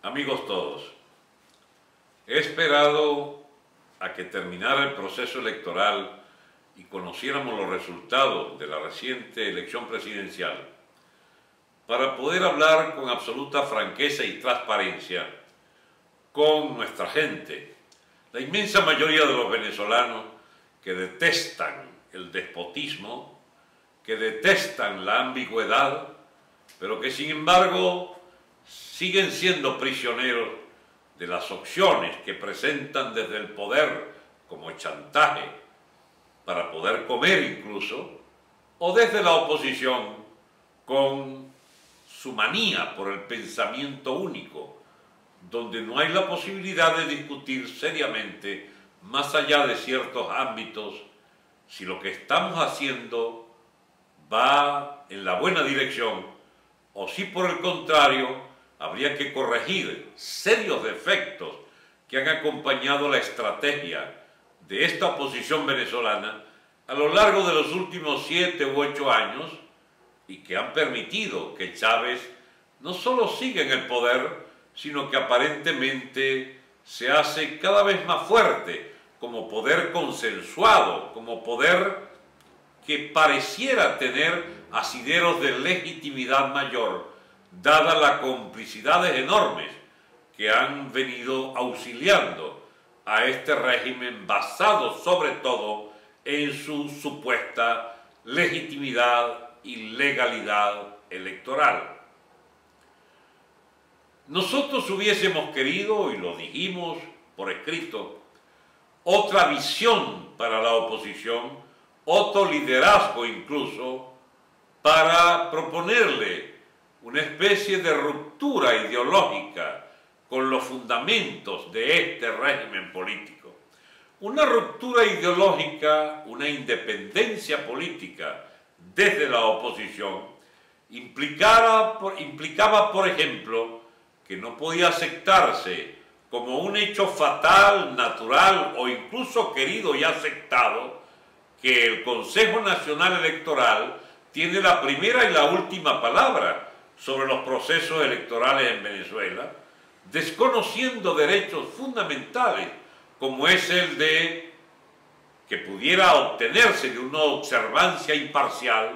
Amigos todos, he esperado a que terminara el proceso electoral y conociéramos los resultados de la reciente elección presidencial para poder hablar con absoluta franqueza y transparencia con nuestra gente, la inmensa mayoría de los venezolanos que detestan el despotismo, que detestan la ambigüedad, pero que sin embargo siguen siendo prisioneros de las opciones que presentan desde el poder como chantaje para poder comer incluso, o desde la oposición con su manía por el pensamiento único, donde no hay la posibilidad de discutir seriamente más allá de ciertos ámbitos si lo que estamos haciendo va en la buena dirección o si por el contrario habría que corregir serios defectos que han acompañado la estrategia de esta oposición venezolana a lo largo de los últimos 7 u 8 años y que han permitido que Chávez no solo siga en el poder, sino que aparentemente se hace cada vez más fuerte como poder consensuado, como poder que pareciera tener asideros de legitimidad mayor, dadas las complicidades enormes que han venido auxiliando a este régimen basado sobre todo en su supuesta legitimidad y legalidad electoral. Nosotros hubiésemos querido, y lo dijimos por escrito, otra visión para la oposición, otro liderazgo incluso, para proponerle una especie de ruptura ideológica con los fundamentos de este régimen político. Una ruptura ideológica, una independencia política desde la oposición, implicaba, por ejemplo, que no podía aceptarse como un hecho fatal, natural o incluso querido y aceptado que el Consejo Nacional Electoral tiene la primera y la última palabra sobre los procesos electorales en Venezuela, desconociendo derechos fundamentales como es el de que pudiera obtenerse de una observancia imparcial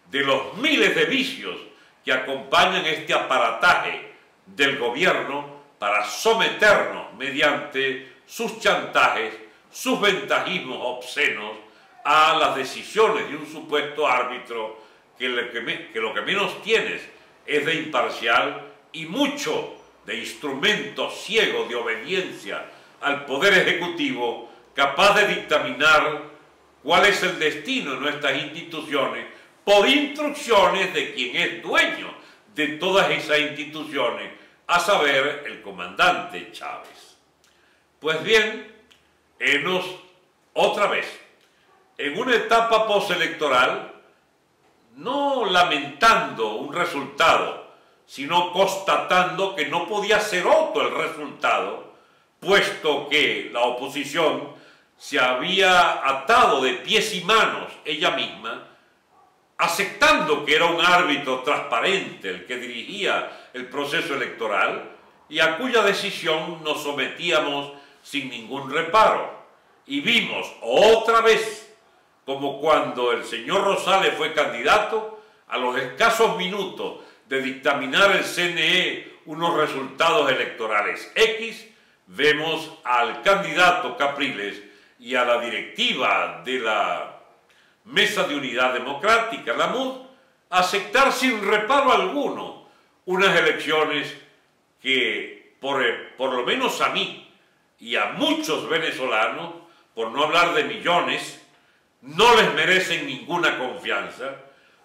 de los miles de vicios que acompañan este aparataje del gobierno para someternos mediante sus chantajes, sus ventajismos obscenos a las decisiones de un supuesto árbitro que lo que menos tienes es de imparcial y mucho de instrumento ciego de obediencia al Poder Ejecutivo capaz de dictaminar cuál es el destino de nuestras instituciones por instrucciones de quien es dueño de todas esas instituciones, a saber, el comandante Chávez. Pues bien, henos otra vez, en una etapa postelectoral, no lamentando un resultado, sino constatando que no podía ser otro el resultado, puesto que la oposición se había atado de pies y manos ella misma, aceptando que era un árbitro transparente el que dirigía el proceso electoral y a cuya decisión nos sometíamos sin ningún reparo. Y vimos otra vez como cuando el señor Rosales fue candidato, a los escasos minutos de dictaminar el CNE unos resultados electorales X, vemos al candidato Capriles y a la directiva de la Mesa de Unidad Democrática, la MUD, aceptar sin reparo alguno unas elecciones que, por lo menos a mí y a muchos venezolanos, por no hablar de millones, no les merecen ninguna confianza,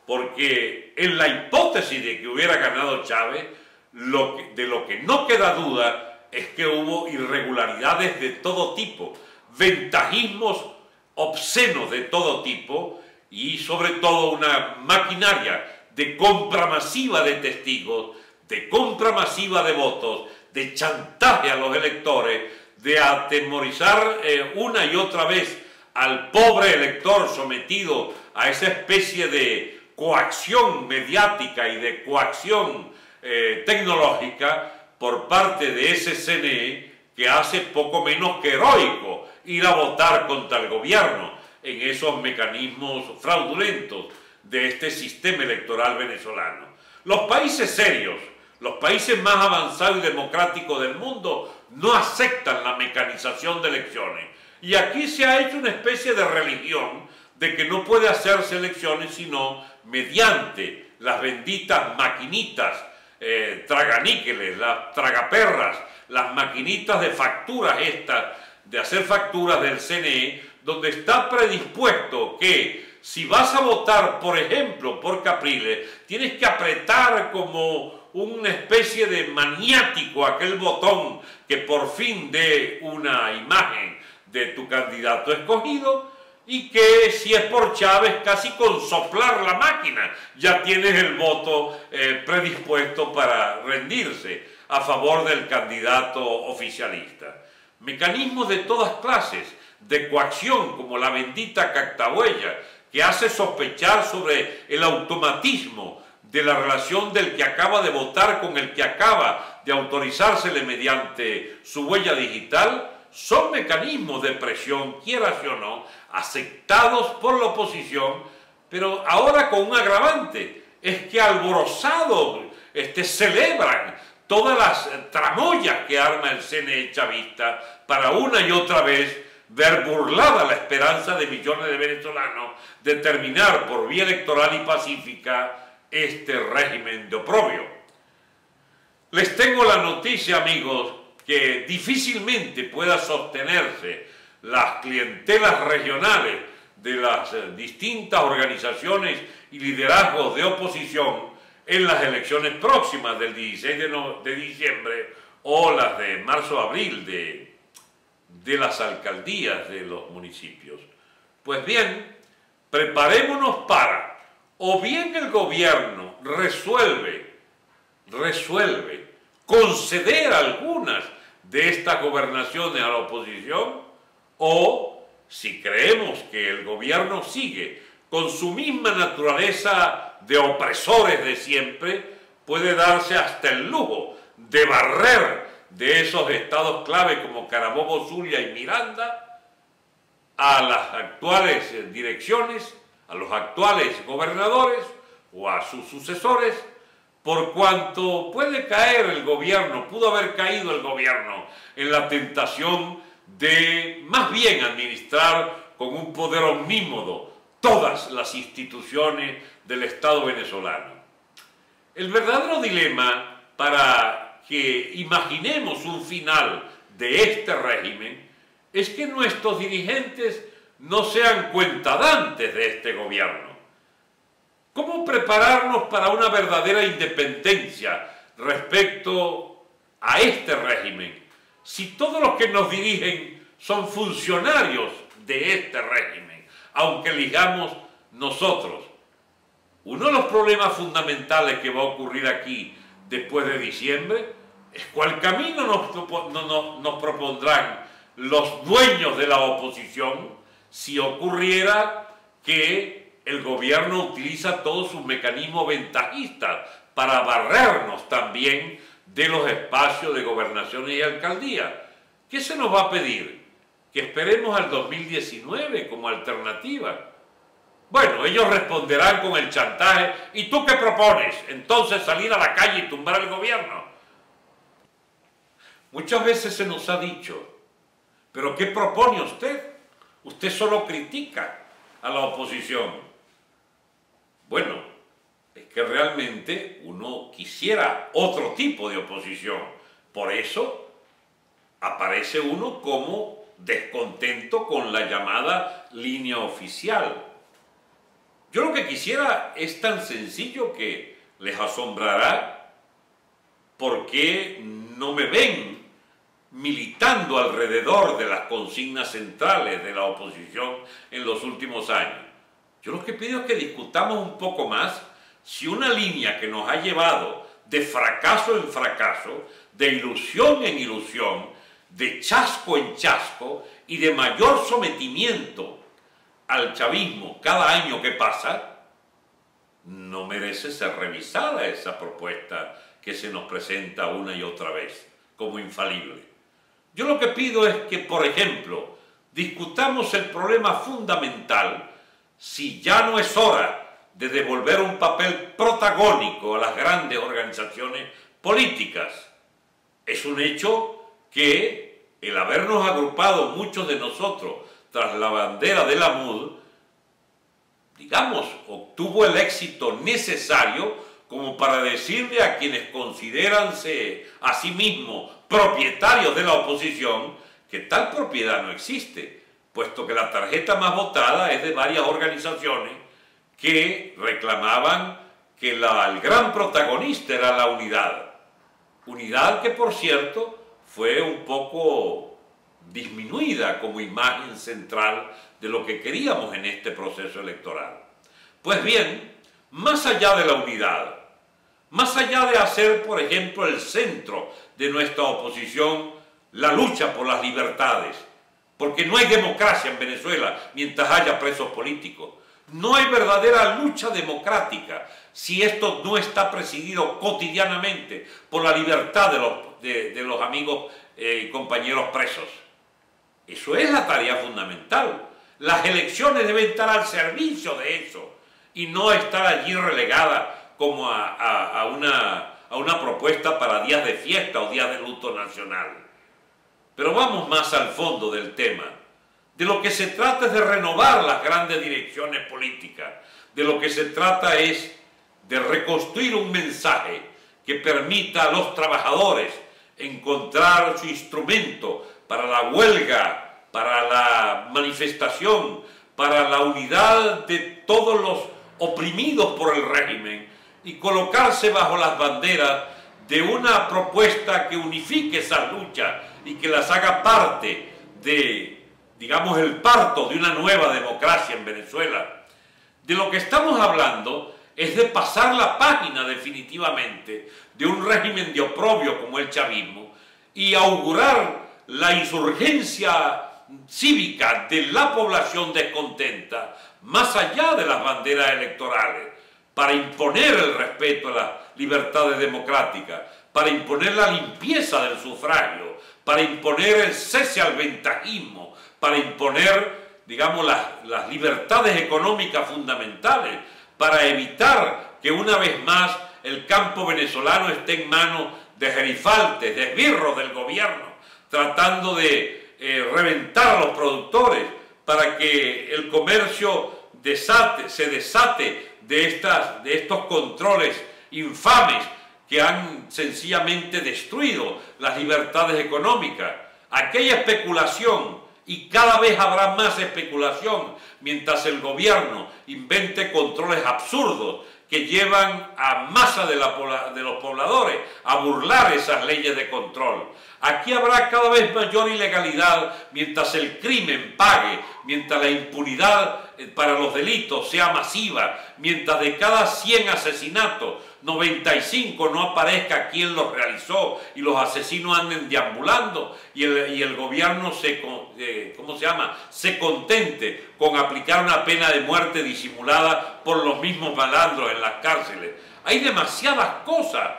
porque en la hipótesis de que hubiera ganado Chávez, de lo que no queda duda es que hubo irregularidades de todo tipo, ventajismos obscenos de todo tipo y sobre todo una maquinaria de compra masiva de testigos, de compra masiva de votos, de chantaje a los electores, de atemorizar una y otra vez al pobre elector sometido a esa especie de coacción mediática y de coacción tecnológica por parte de ese CNE que hace poco menos que heroico ir a votar contra el gobierno en esos mecanismos fraudulentos de este sistema electoral venezolano. Los países serios, los países más avanzados y democráticos del mundo no aceptan la mecanización de elecciones. Y aquí se ha hecho una especie de religión de que no puede hacerse elecciones sino mediante las benditas maquinitas traganíqueles, las tragaperras, las maquinitas de facturas estas, de hacer facturas del CNE, donde está predispuesto que si vas a votar, por ejemplo, por Capriles, tienes que apretar como una especie de maniático aquel botón que por fin dé una imagen de tu candidato escogido, y que si es por Chávez, casi con soplar la máquina ya tienes el voto predispuesto para rendirse a favor del candidato oficialista. Mecanismos de todas clases de coacción, como la bendita cactahuella, que hace sospechar sobre el automatismo de la relación del que acaba de votar con el que acaba de autorizársele mediante su huella digital, son mecanismos de presión, quieras o no, aceptados por la oposición, pero ahora con un agravante, es que alborozados celebran todas las tramoyas que arma el CNE chavista para una y otra vez ver burlada la esperanza de millones de venezolanos de terminar por vía electoral y pacífica este régimen de oprobio. Les tengo la noticia, amigos, que difícilmente pueda sostenerse las clientelas regionales de las distintas organizaciones y liderazgos de oposición en las elecciones próximas del 16 de diciembre o las de marzo-abril de las alcaldías de los municipios. Pues bien, preparémonos para, o bien el gobierno resuelve conceder algunas de estas gobernaciones a la oposición, o si creemos que el gobierno sigue con su misma naturaleza de opresores de siempre, puede darse hasta el lujo de barrer de esos estados clave como Carabobo, Zulia y Miranda a las actuales direcciones, a los actuales gobernadores o a sus sucesores, por cuanto puede caer el gobierno, pudo haber caído el gobierno en la tentación de más bien administrar con un poder omnímodo todas las instituciones del Estado venezolano. El verdadero dilema para que imaginemos un final de este régimen es que nuestros dirigentes no sean cuentadantes de este gobierno. ¿Cómo prepararnos para una verdadera independencia respecto a este régimen si todos los que nos dirigen son funcionarios de este régimen, aunque elijamos nosotros? Uno de los problemas fundamentales que va a ocurrir aquí después de diciembre es cuál camino nos propondrán los dueños de la oposición si ocurriera que el gobierno utiliza todos sus mecanismos ventajistas para barrernos también de los espacios de gobernaciones y alcaldías. ¿Qué se nos va a pedir? ¿Que esperemos al 2019 como alternativa? Bueno, ellos responderán con el chantaje. ¿Y tú qué propones? Entonces salir a la calle y tumbar el gobierno. Muchas veces se nos ha dicho, ¿pero qué propone usted? Usted solo critica a la oposición. Bueno, es que realmente uno quisiera otro tipo de oposición. Por eso aparece uno como descontento con la llamada línea oficial. Yo lo que quisiera es tan sencillo que les asombrará por qué no me ven militando alrededor de las consignas centrales de la oposición en los últimos años. Yo lo que pido es que discutamos un poco más si una línea que nos ha llevado de fracaso en fracaso, de ilusión en ilusión, de chasco en chasco y de mayor sometimiento al chavismo cada año que pasa, no merece ser revisada esa propuesta que se nos presenta una y otra vez como infalible. Yo lo que pido es que, por ejemplo, discutamos el problema fundamental si ya no es hora de devolver un papel protagónico a las grandes organizaciones políticas. Es un hecho que el habernos agrupado muchos de nosotros tras la bandera de la MUD, digamos, obtuvo el éxito necesario como para decirle a quienes consideranse a sí mismos propietarios de la oposición que tal propiedad no existe, puesto que la tarjeta más votada es de varias organizaciones que reclamaban que el gran protagonista era la unidad. Unidad que, por cierto, fue un poco disminuida como imagen central de lo que queríamos en este proceso electoral. Pues bien, más allá de la unidad, más allá de hacer, por ejemplo, el centro de nuestra oposición la lucha por las libertades, porque no hay democracia en Venezuela mientras haya presos políticos. No hay verdadera lucha democrática si esto no está presidido cotidianamente por la libertad de los amigos y compañeros presos. Eso es la tarea fundamental. Las elecciones deben estar al servicio de eso y no estar allí relegada como a una propuesta para días de fiesta o días de luto nacional. Pero vamos más al fondo del tema. De lo que se trata es de renovar las grandes direcciones políticas. De lo que se trata es de reconstruir un mensaje que permita a los trabajadores encontrar su instrumento para la huelga, para la manifestación, para la unidad de todos los oprimidos por el régimen y colocarse bajo las banderas de una propuesta que unifique esas luchas y que las haga parte de, digamos, el parto de una nueva democracia en Venezuela. De lo que estamos hablando es de pasar la página definitivamente de un régimen de oprobio como el chavismo y augurar la insurgencia cívica de la población descontenta más allá de las banderas electorales para imponer el respeto a las libertades democráticas, para imponer la limpieza del sufragio, para imponer el cese al ventajismo, para imponer, digamos, las libertades económicas fundamentales, para evitar que una vez más el campo venezolano esté en manos de gerifaltes, de esbirros del gobierno, tratando de reventar a los productores para que el comercio se desate de estos controles infames que han sencillamente destruido las libertades económicas. Aquella especulación, y cada vez habrá más especulación, mientras el gobierno invente controles absurdos que llevan a masa de los pobladores a burlar esas leyes de control. Aquí habrá cada vez mayor ilegalidad mientras el crimen pague, mientras la impunidad para los delitos sea masiva, mientras de cada 100 asesinatos, 95 no aparezca quien los realizó y los asesinos anden deambulando y el gobierno se contente con aplicar una pena de muerte disimulada por los mismos malandros en las cárceles. Hay demasiadas cosas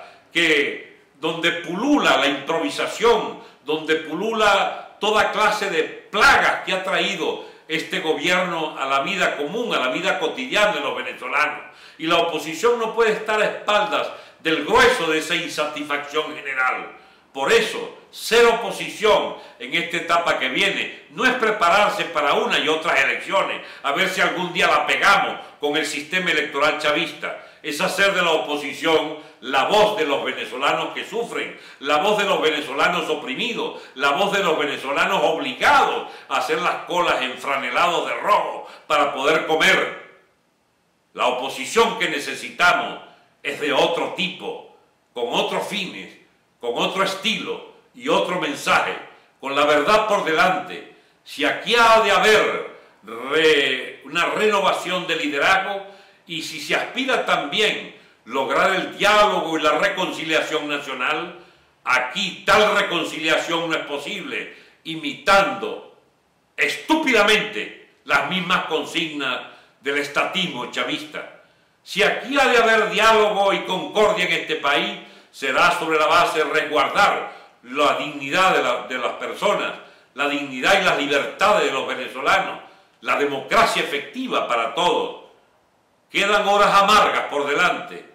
donde pulula la improvisación, donde pulula toda clase de plagas que ha traído este gobierno a la vida común, a la vida cotidiana de los venezolanos. Y la oposición no puede estar a espaldas del grueso de esa insatisfacción general. Por eso, ser oposición en esta etapa que viene no es prepararse para una y otras elecciones, a ver si algún día la pegamos con el sistema electoral chavista. Es hacer de la oposición la voz de los venezolanos que sufren, la voz de los venezolanos oprimidos, la voz de los venezolanos obligados a hacer las colas enfranelados de rojo para poder comer. La oposición que necesitamos es de otro tipo, con otros fines, con otro estilo y otro mensaje, con la verdad por delante. Si aquí ha de haber una renovación de liderazgo y si se aspira también lograr el diálogo y la reconciliación nacional, aquí tal reconciliación no es posible imitando estúpidamente las mismas consignas del estatismo chavista. Si aquí ha de haber diálogo y concordia en este país, será sobre la base de resguardar la dignidad de las personas, la dignidad y las libertades de los venezolanos, la democracia efectiva para todos. Quedan horas amargas por delante.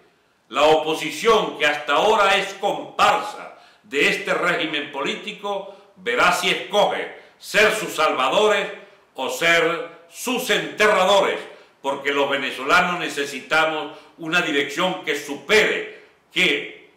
La oposición, que hasta ahora es comparsa de este régimen político, verá si escoge ser sus salvadores o ser sus enterradores, porque los venezolanos necesitamos una dirección que supere, que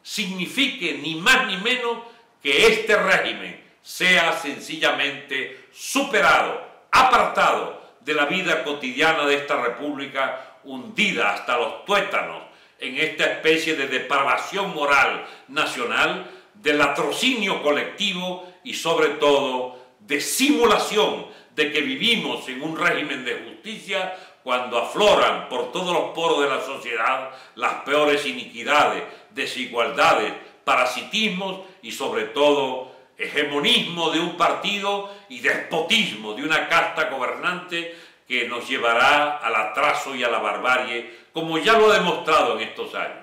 signifique ni más ni menos que este régimen sea sencillamente superado, apartado de la vida cotidiana de esta república, hundida hasta los tuétanos en esta especie de depravación moral nacional, de latrocinio colectivo y sobre todo de simulación de que vivimos en un régimen de justicia cuando afloran por todos los poros de la sociedad las peores iniquidades, desigualdades, parasitismos y sobre todo hegemonismo de un partido y despotismo de una casta gobernante que nos llevará al atraso y a la barbarie, como ya lo ha demostrado en estos años.